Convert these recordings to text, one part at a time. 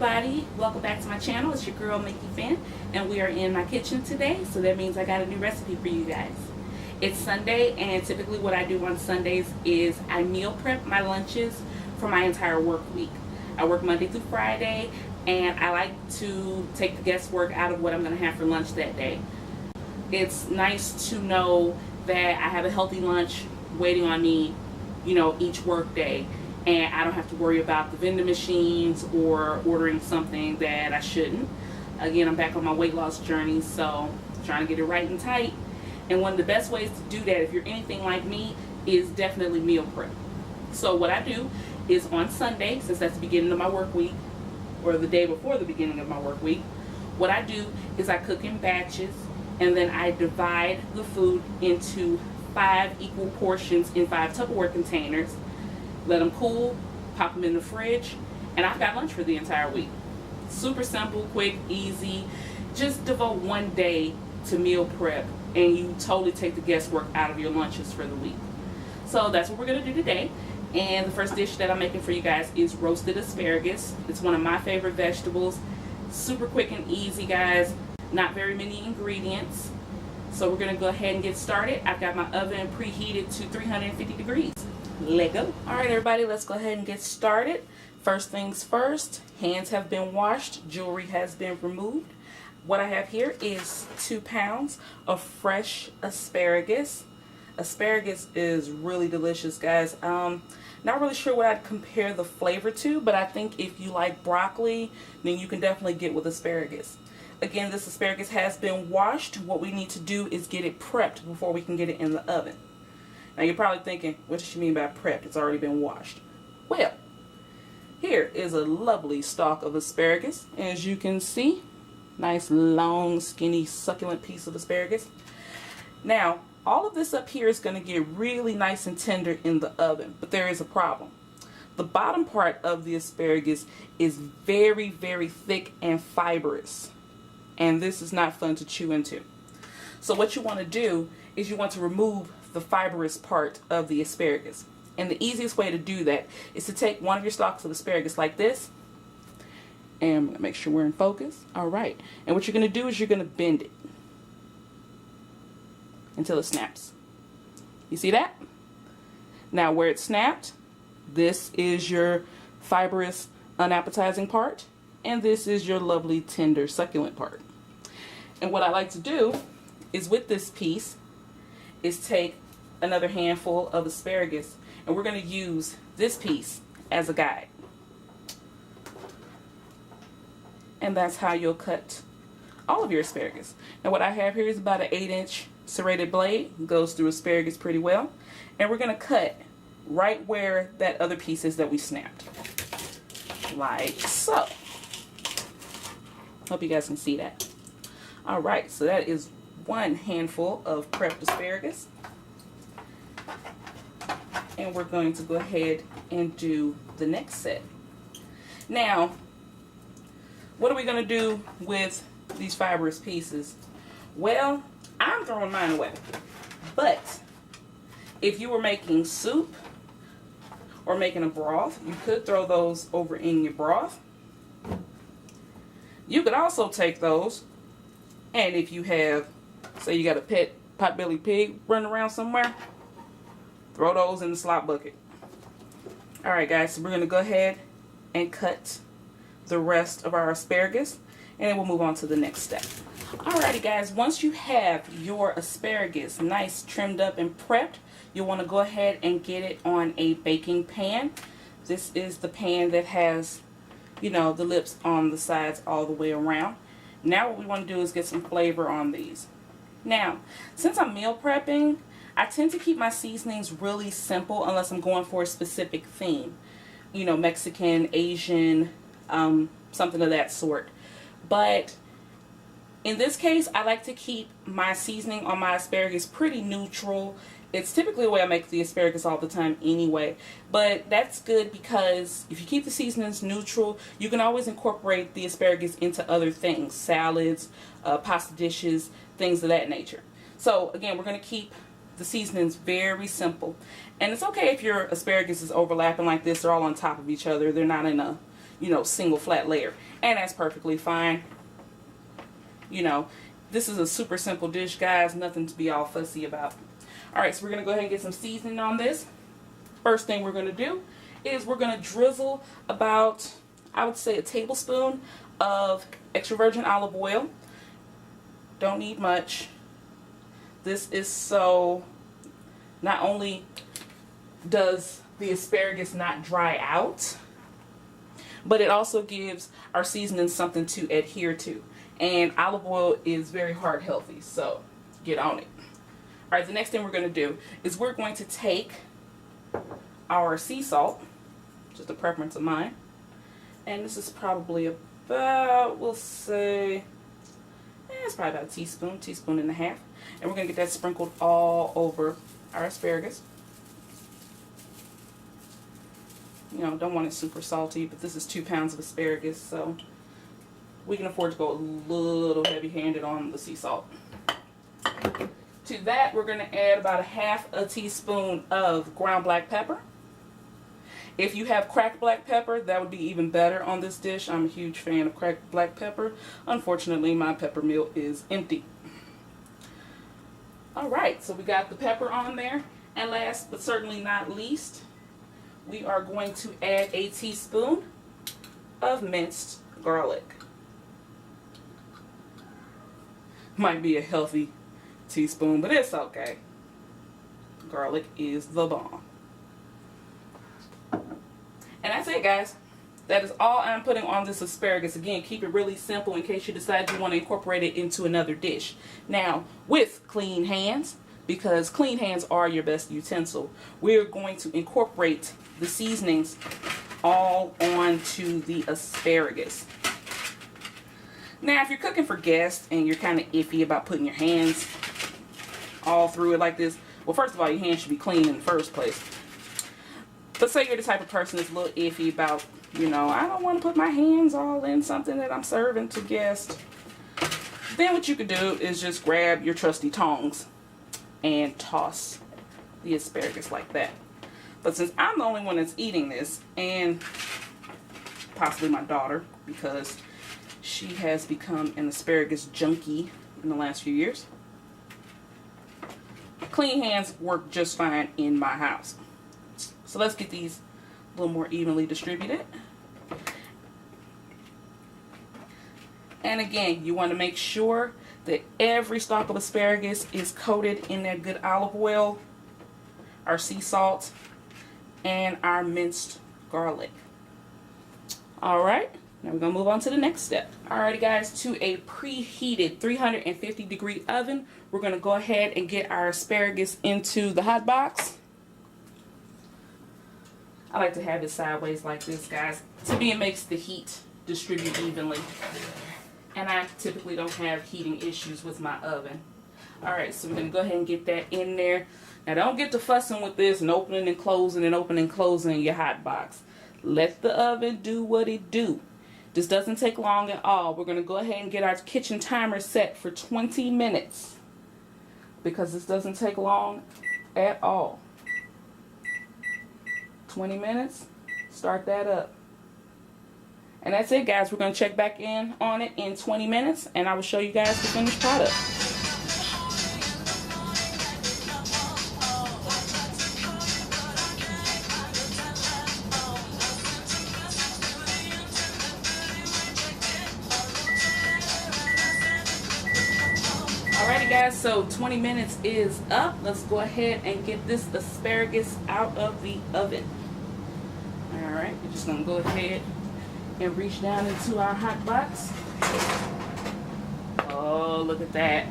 everybody, welcome back to my channel. It's your girl Mickey Finn, and we are in my kitchen today, so that means I got a new recipe for you guys. It's Sunday, and typically what I do on Sundays is I meal prep my lunches for my entire work week. I work Monday through Friday, and I like to take the guesswork out of what I'm going to have for lunch that day. It's nice to know that I have a healthy lunch waiting on me, each work day. And I don't have to worry about the vending machines or ordering something that I shouldn't. Again, I'm back on my weight loss journey, so trying to get it right and tight. And one of the best ways to do that, if you're anything like me, is definitely meal prep. So what I do is on Sunday, since that's the beginning of my work week, or the day before the beginning of my work week, what I do is I cook in batches, and then I divide the food into 5 equal portions in 5 Tupperware containers. Let them cool, pop them in the fridge, and I've got lunch for the entire week. Super simple, quick, easy. Just devote one day to meal prep and you totally take the guesswork out of your lunches for the week. So that's what we're going to do today. And the first dish that I'm making for you guys is roasted asparagus. It's one of my favorite vegetables. Super quick and easy, guys. Not very many ingredients. So we're going to go ahead and get started. I've got my oven preheated to 350 degrees. Let go. Alright everybody, let's go ahead and get started. First things first, hands have been washed, jewelry has been removed. What I have here is 2 pounds of fresh asparagus. Asparagus is really delicious, guys. Not really sure what I'd compare the flavor to, but I think if you like broccoli, then you can definitely get with asparagus. Again, this asparagus has been washed. What we need to do is get it prepped before we can get it in the oven. Now you're probably thinking, what does she mean by prepped? It's already been washed. Well, here is a lovely stalk of asparagus. As you can see, nice long, skinny, succulent piece of asparagus. Now, all of this up here is going to get really nice and tender in the oven, but there is a problem. The bottom part of the asparagus is very, very thick and fibrous, and this is not fun to chew into. So what you want to do is you want to remove the fibrous part of the asparagus. And the easiest way to do that is to take one of your stalks of asparagus like this, and I'm going to make sure we're in focus. Alright, and what you're going to do is you're going to bend it until it snaps. You see that? Now where it snapped, this is your fibrous, unappetizing part, and this is your lovely, tender, succulent part. And what I like to do is with this piece is take another handful of asparagus, and we're going to use this piece as a guide. And that's how you'll cut all of your asparagus. Now what I have here is about an 8-inch serrated blade. It goes through asparagus pretty well. And we're going to cut right where that other piece is that we snapped. Like so. Hope you guys can see that. Alright, so that is one handful of prepped asparagus, and we're going to go ahead and do the next set. Now, what are we going to do with these fibrous pieces? Well, I'm throwing mine away, but if you were making soup or making a broth, you could throw those over in your broth. You could also take those, and if you have, say you got a pet potbelly pig running around somewhere, throw those in the slop bucket. Alright guys, so we're going to go ahead and cut the rest of our asparagus, and then we'll move on to the next step. Alrighty guys, once you have your asparagus nice, trimmed up, and prepped, you'll want to go ahead and get it on a baking pan. This is the pan that has, the lips on the sides all the way around. Now what we want to do is get some flavor on these. Now, since I'm meal prepping, I tend to keep my seasonings really simple unless I'm going for a specific theme. Mexican, Asian, something of that sort. But in this case, I like to keep my seasoning on my asparagus pretty neutral. It's typically the way I make the asparagus all the time anyway, but that's good because if you keep the seasonings neutral, you can always incorporate the asparagus into other things, salads, pasta dishes, things of that nature. So again, we're going to keep the seasonings very simple, and it's okay if your asparagus is overlapping like this. They're all on top of each other. They're not in a you know, single flat layer. And that's perfectly fine. You know, this is a super simple dish, guys. Nothing to be all fussy about. Alright, so we're going to go ahead and get some seasoning on this. First thing we're going to do is we're going to drizzle about, I would say, a tablespoon of extra virgin olive oil. Don't need much. This is so, not only does the asparagus not dry out, but it also gives our seasoning something to adhere to. And olive oil is very heart healthy, so get on it. Alright, the next thing we're going to do is we're going to take our sea salt, just a preference of mine, and this is probably about, we'll say, it's probably about a teaspoon and a half, and we're going to get that sprinkled all over our asparagus. You know, don't want it super salty, but this is 2 pounds of asparagus, so we can afford to go a little heavy-handed on the sea salt. To that, we're going to add about a half a teaspoon of ground black pepper. If you have cracked black pepper, that would be even better on this dish. I'm a huge fan of cracked black pepper. Unfortunately, my pepper mill is empty. Alright, so we got the pepper on there. And last but certainly not least, we are going to add a teaspoon of minced garlic. Might be a healthy teaspoon, but it's okay. Garlic is the bomb. And that's it, guys. That is all I'm putting on this asparagus. Again, keep it really simple in case you decide you want to incorporate it into another dish. Now, with clean hands, because clean hands are your best utensil, we're going to incorporate the seasonings all onto the asparagus. Now, if you're cooking for guests and you're kind of iffy about putting your hands all through it like this, well, first of all, your hands should be clean in the first place. But say you're the type of person that's a little iffy about, you know, I don't want to put my hands all in something that I'm serving to guests. Then what you could do is just grab your trusty tongs and toss the asparagus like that. But since I'm the only one that's eating this, and possibly my daughter, because she has become an asparagus junkie in the last few years, clean hands work just fine in my house. So let's get these a little more evenly distributed. And again, you want to make sure that every stalk of asparagus is coated in that good olive oil, our sea salt, and our minced garlic. Alright, now we're going to move on to the next step. Alrighty guys, to a preheated 350 degree oven, we're going to go ahead and get our asparagus into the hot box. I like to have it sideways like this, guys. To me, it makes the heat distribute evenly. And I typically don't have heating issues with my oven. Alright, so we're going to go ahead and get that in there. Now, don't get to fussing with this and opening and closing and opening and closing your hot box. Let the oven do what it do. This doesn't take long at all. We're going to go ahead and get our kitchen timer set for 20 minutes. Because this doesn't take long at all. 20 minutes, start that up. And that's it, guys. We're going to check back in on it in 20 minutes, and I will show you guys the finished product. Alrighty guys, so 20 minutes is up. Let's go ahead and get this asparagus out of the oven. Alright, we're just going to go ahead and reach down into our hot box. Oh, look at that.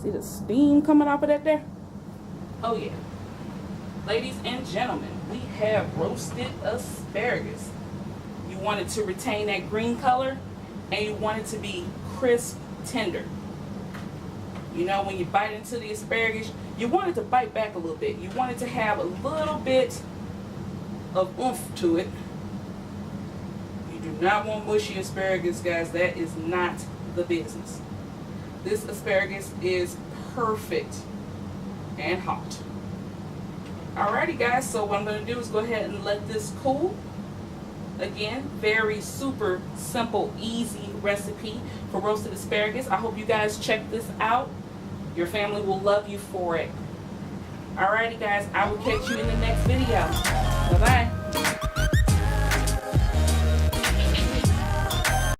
See the steam coming off of that there? Oh yeah. Ladies and gentlemen, we have roasted asparagus. You want it to retain that green color, and you want it to be crisp, tender. You know, when you bite into the asparagus, you want it to bite back a little bit. You want it to have a little bit of oomph to it. You do not want mushy asparagus, guys. That is not the business. This asparagus is perfect and hot. Alrighty guys, so what I'm going to do is go ahead and let this cool. Again, very super simple, easy recipe for roasted asparagus. I hope you guys check this out. Your family will love you for it. Alrighty guys, I will catch you in the next video. Bye-bye.